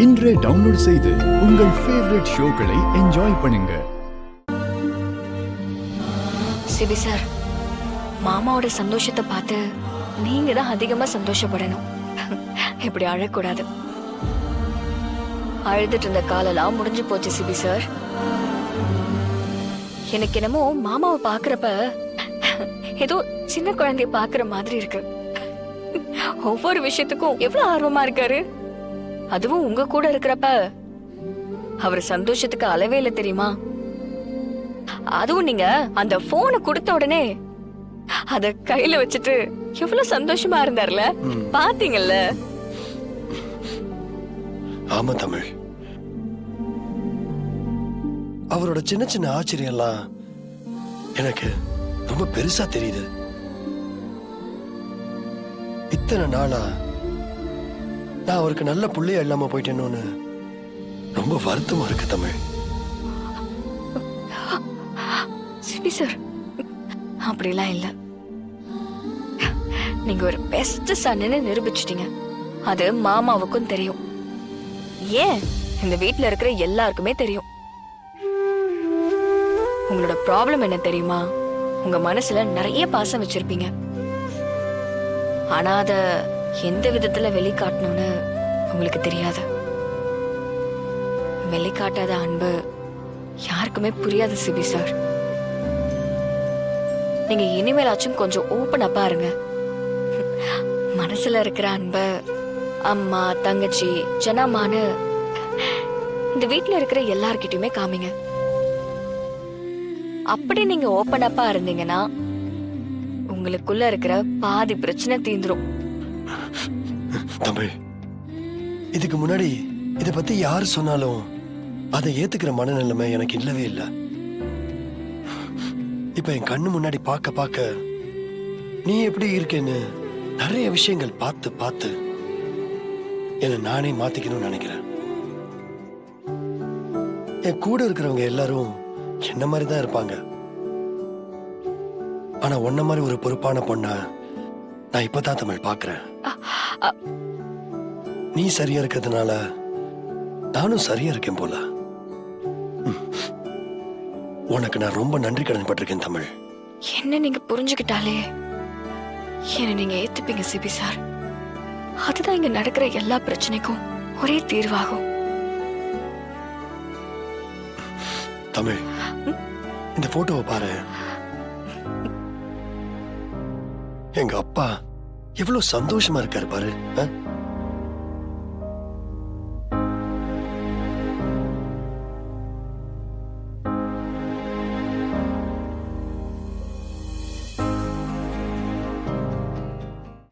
இன்றே டவுன்லோட் செய்து உங்கள் ஃபேவரட் ஷோக்களை என்ஜாய் பண்ணுங்க. சிபி சார், மாமாவோட சந்தோஷத்தை பார்த்து நீங்க தான் அதிகமா சந்தோஷப்படணும். இப்படி அழக்கூடாது. அழுதுட்டு இருந்த காலெல்லாம் முடிஞ்சு போச்சு சிபி சார். எனக்கு என்னமோ மாமாவை பாக்குறப்ப ஏதோ சின்ன குழந்தைய பாக்குற மாதிரி இருக்கு. ஒவ்வொரு விஷயத்துக்கும் எவ்வளவு ஆர்வமா இருக்காரு. அதுவும் உங்க கூட இருக்கிறப்ப அவர் சந்தோஷத்துக்கு அளவே இல்லை தெரியுமா? அதுவும் நீங்க அந்த போனை கொடுத்த உடனே அத கையில வச்சுட்டு எவ்வளவு சந்தோஷமா இருந்தார்ல, பாத்தீங்கல்ல? ஆமா தமிழ், அவரோட சின்ன சின்ன ஆச்சரியம் எல்லாம் எனக்கு ரொம்ப பெருசா தெரியுது. இத்தனை நாளா நான் அவருக்கு நல்ல புள்ளையா இல்லாம போயிட்டேன்னு ரொம்ப வருத்தமா இருக்கு தமிழ். சிபி சார், அப்படிலாம் இல்ல. நீங்க ஒரு பெஸ்ட் சன்னு நிரூபிச்சிட்டீங்க. அது மாமாவுக்கும் தெரியும். ஏன், இந்த வீட்ல இருக்கிற எல்லாருக்குமே தெரியும். உங்களோட ப்ராப்ளம் என்ன தெரியுமா? உங்க மனசுல நிறைய பாசம் வச்சிருப்பீங்க. ஆனா அத எந்த விதத்துல வெளிக்காட்டணும்னு உங்களுக்கு தெரியாது. வெளிக்காட்டாத அன்பு யாருக்குமே புரியாது சிபி சார். நீங்க இனிமேலாச்சும் கொஞ்சம் ஓப்பனா பாருங்க. மனசுல இருக்கிற அன்ப அம்மா, தங்கச்சி, ஜனமானு இந்த வீட்டுல இருக்கிற எல்லார்கிட்டயுமே காமிங்க. அப்படி நீங்க ஓப்பன் அப்பா இருந்தீங்கன்னா உங்களுக்குள்ள இருக்கிற பாதி பிரச்சனை தீந்துரும். தமிழ், இதுக்கு முன்னாடி இத பத்தி யாரு சொன்னாலும் அதை ஏத்துக்கிற மனநிலைமை எனக்கு இல்லவே இல்லை. இப்ப என் கண்ணு முன்னாடி பார்க்க பார்க்க நீ எப்படி இருக்கேன்னு நிறைய விஷயங்கள் பார்த்து பார்த்து என்னை நானே மாத்திக்கணும்னு நினைக்கிறேன். என் கூட இருக்கிறவங்க எல்லாரும் என்ன மாதிரிதான் இருப்பாங்க. ஆனா உன்ன மாதிரி ஒரு பொறுப்பான பொண்ண நான் இப்பதான் தமிழ் பாக்குறேன். நீ சரியா இருக்கிறதுனால நானும் சரியா இருக்கேன் போல. உனக்கு நான் ரொம்ப நன்றி கடன் பட்டிருக்கேன் தமிழ். என்ன நீங்க புரிஞ்சுக்கிட்டாலே என்ன நீங்க ஏத்துப்பீங்க சிபி சார். அதுதான் இங்க நடக்கிற எல்லா பிரச்சனைக்கும் ஒரே தீர்வாகும். தமிழ், இந்த போட்டோவை பாரு. எங்க அப்பா எவ்வளவு சந்தோஷமா இருக்காரு பாரு.